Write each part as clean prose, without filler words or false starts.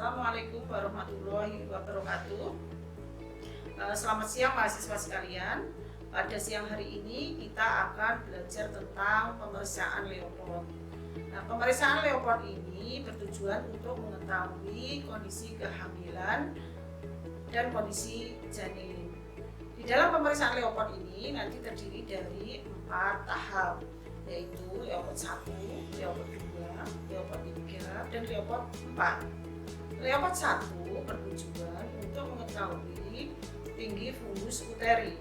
Assalamualaikum warahmatullahi wabarakatuh. Selamat siang mahasiswa sekalian. Pada siang hari ini kita akan belajar tentang pemeriksaan Leopard. Nah, pemeriksaan Leopard ini bertujuan untuk mengetahui kondisi kehamilan dan kondisi janin. Di dalam pemeriksaan Leopard ini nanti terdiri dari 4 tahap, yaitu Leopard 1, Leopard 2, Leopard 3, dan Leopard 4. Leopard 1 bertujuan untuk mengetahui tinggi fundus uteri.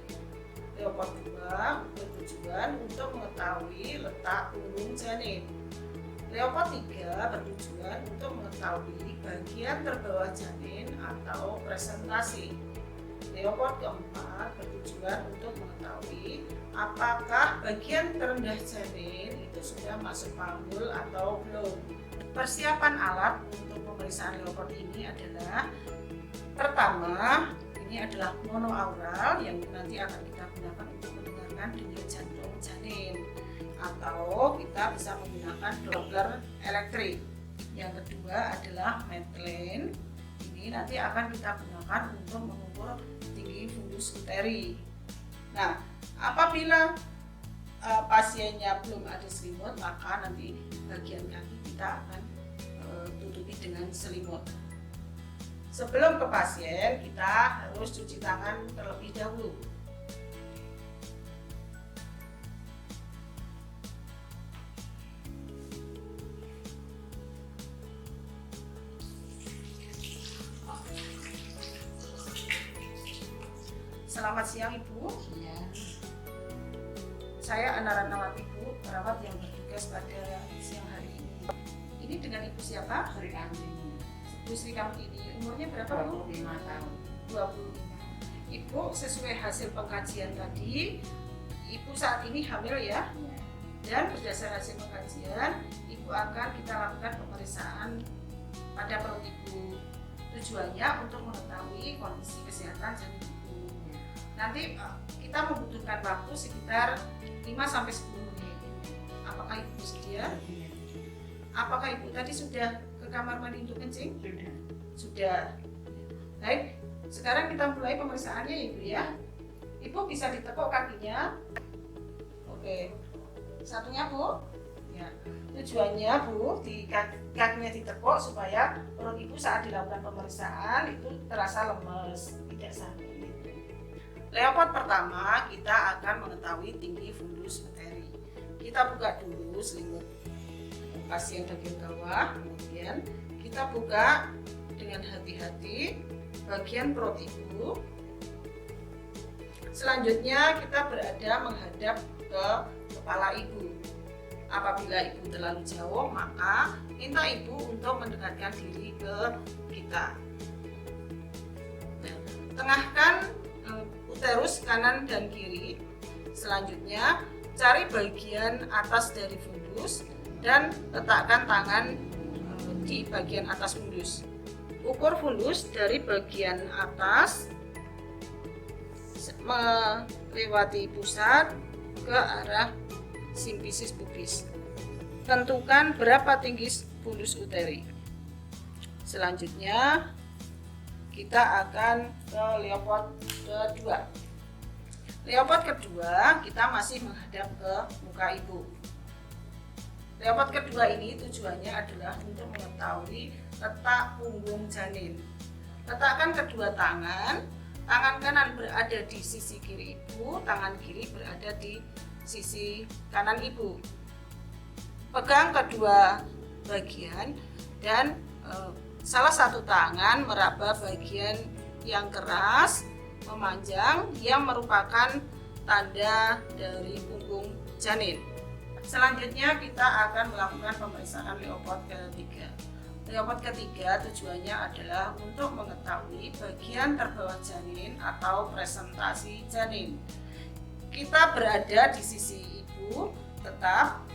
Leopard 2 bertujuan untuk mengetahui letak punggung janin. Leopard 3 bertujuan untuk mengetahui bagian terbawah janin atau presentasi. Leopard keempat bertujuan untuk mengetahui apakah bagian terendah janin itu sudah masuk panggul atau belum. Persiapan alat untuk pemeriksaan Leopard ini adalah pertama, ini adalah monoaural yang nanti akan kita gunakan untuk mendengarkan denyut jantung janin, atau kita bisa menggunakan Doppler elektrik. Yang kedua adalah Maitland. Ini nanti akan kita gunakan untuk mengukur tinggi fundus uteri. Nah, apabila pasiennya belum ada selimut, maka nanti bagian kaki kita akan tutupi dengan selimut. Sebelum ke pasien, kita harus cuci tangan terlebih dahulu. Selamat siang Ibu. Ya. Saya Ana Ratnawati Bu, perawat yang bertugas pada siang hari ini. Ini dengan Ibu siapa? Sri Kamtini, Bu Sri Kamtini. Umurnya berapa Bu? 25 tahun. 25. Ibu sesuai hasil pengkajian tadi, Ibu saat ini hamil ya? Ya. Dan berdasar hasil pengkajian, Ibu akan kita lakukan pemeriksaan pada perut Ibu. Tujuannya untuk mengetahui kondisi kesehatan janin Ibu. Nanti kita membutuhkan waktu sekitar 5-10 menit. Apakah Ibu bersedia? Apakah Ibu tadi sudah ke kamar mandi untuk kencing? Sudah. Sudah. Baik, sekarang kita mulai pemeriksaannya Ibu ya. Ibu bisa ditekuk kakinya. Oke. Satunya Bu. Ya. Tujuannya Bu, kakinya ditekuk supaya perut Ibu saat dilakukan pemeriksaan itu terasa lemes, tidak sakit. Leopard pertama kita akan mengetahui tinggi fundus uteri. Kita buka dulu selimut pasien bagian bawah, kemudian kita buka dengan hati-hati bagian perut Ibu. Selanjutnya kita berada menghadap ke kepala Ibu. Apabila Ibu terlalu jauh, maka minta Ibu untuk mendekatkan diri ke kita. Nah, tengahkan uterus kanan dan kiri. Selanjutnya cari bagian atas dari fundus dan letakkan tangan di bagian atas fundus. Ukur fundus dari bagian atas melewati pusat ke arah simfisis pubis. Tentukan berapa tinggi fundus uteri. Selanjutnya kita akan ke Leopard kedua. Leopard kedua kita masih menghadap ke muka Ibu. Leopard kedua ini tujuannya adalah untuk mengetahui letak punggung janin. Letakkan kedua tangan, tangan kanan berada di sisi kiri Ibu, tangan kiri berada di sisi kanan Ibu. Pegang kedua bagian dan salah satu tangan meraba bagian yang keras, memanjang, yang merupakan tanda dari punggung janin. Selanjutnya kita akan melakukan pemeriksaan Leopard ketiga. Leopard ketiga tujuannya adalah untuk mengetahui bagian terbawah janin atau presentasi janin. Kita berada di sisi Ibu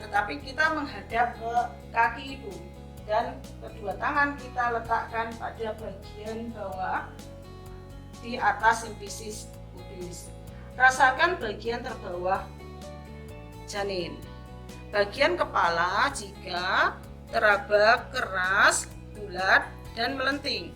tetapi kita menghadap ke kaki Ibu. Dan kedua tangan kita letakkan pada bagian bawah di atas simfisis pubis. Rasakan bagian terbawah janin. Bagian kepala jika teraba keras, bulat, dan melenting.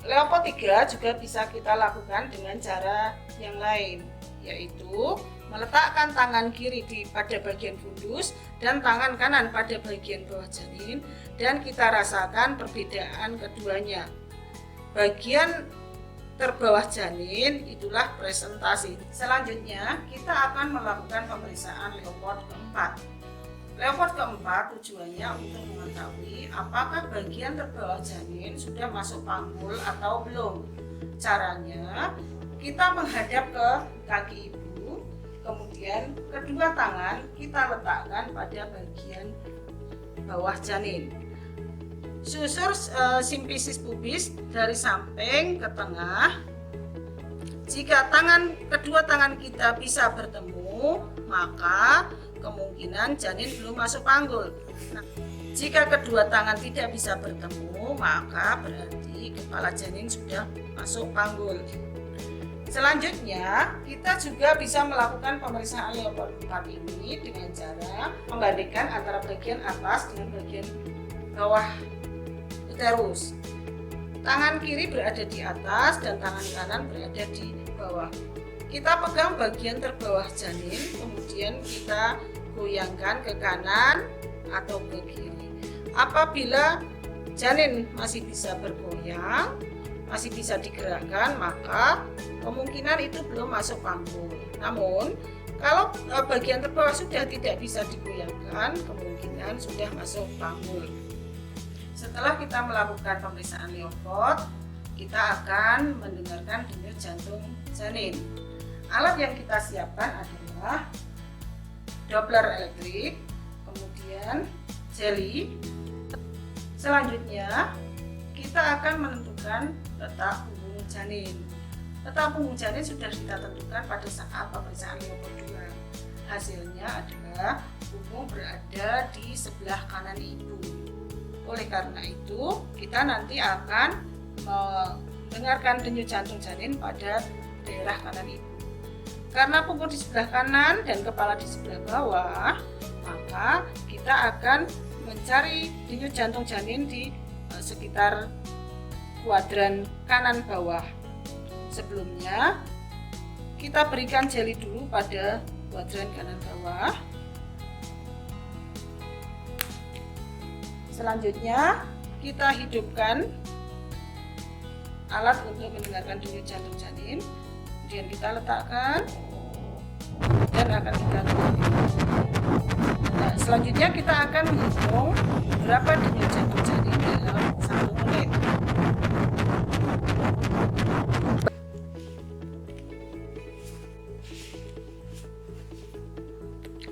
Leopard 3 juga bisa kita lakukan dengan cara yang lain, yaitu meletakkan tangan kiri pada bagian fundus dan tangan kanan pada bagian bawah janin, dan kita rasakan perbedaan keduanya. Bagian terbawah janin itulah presentasi. Selanjutnya kita akan melakukan pemeriksaan Leopard keempat. Leopard keempat tujuannya untuk mengetahui apakah bagian terbawah janin sudah masuk panggul atau belum. Caranya kita menghadap ke kaki ibu, kemudian kedua tangan kita letakkan pada bagian bawah janin. Susur simfisis pubis dari samping ke tengah. Jika kedua tangan kita bisa bertemu, maka kemungkinan janin belum masuk panggul. Nah, jika kedua tangan tidak bisa bertemu, maka berarti kepala janin sudah masuk panggul. Selanjutnya, kita juga bisa melakukan pemeriksaan Leopard 4 ini dengan cara membandingkan antara bagian atas dengan bagian bawah uterus. Tangan kiri berada di atas dan tangan kanan berada di bawah. Kita pegang bagian terbawah janin, kemudian kita goyangkan ke kanan atau ke kiri. Apabila janin masih bisa bergoyang, masih bisa digerakkan, maka kemungkinan itu belum masuk panggul. Namun, kalau bagian terbawah sudah tidak bisa digoyangkan, kemungkinan sudah masuk panggul. Setelah kita melakukan pemeriksaan Leopard, kita akan mendengarkan denyut jantung janin. Alat yang kita siapkan adalah Doppler elektrik, kemudian jeli. Selanjutnya, kita akan menentukan letak punggung janin. Letak punggung janin sudah kita tentukan pada saat pemeriksaan Leopard 2. Hasilnya adalah punggung berada di sebelah kanan ibu. Oleh karena itu, kita nanti akan mendengarkan denyut jantung janin pada daerah kanan ibu. Karena punggung di sebelah kanan dan kepala di sebelah bawah, maka kita akan mencari denyut jantung janin di sekitar kuadran kanan bawah. Sebelumnya, kita berikan jeli dulu pada kuadran kanan bawah. Selanjutnya, kita hidupkan alat untuk mendengarkan denyut jantung janin. Kemudian kita letakkan dan akan kita tutup. Nah, selanjutnya kita akan menghitung berapa denyut jantung janin dalam 1 menit.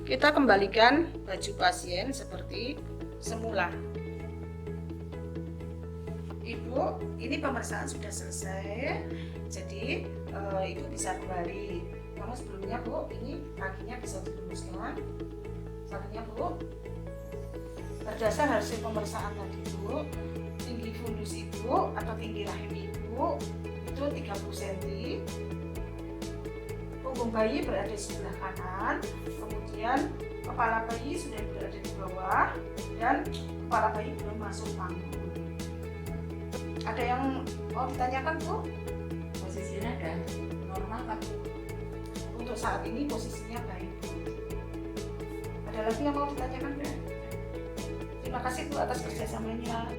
Kita kembalikan baju pasien seperti semula. Ibu, ini pemeriksaan sudah selesai, jadi ibu bisa kembali. Namun sebelumnya Bu, ini kakinya bisa diluruskan. Satunya Bu, berdasar hasil pemeriksaan tadi Bu, tinggi fundus ibu atau tinggi rahim ibu itu 30 cm. Punggung bayi berada di sebelah kanan, kemudian kepala bayi sudah berada di bawah dan kepala bayi belum masuk panggul. Ada yang mau ditanyakan Bu? Posisinya ada normal kan? Untuk saat ini posisinya baik Bu. Ada lagi yang mau ditanyakan Bu? Terima kasih Bu atas kerjasamanya.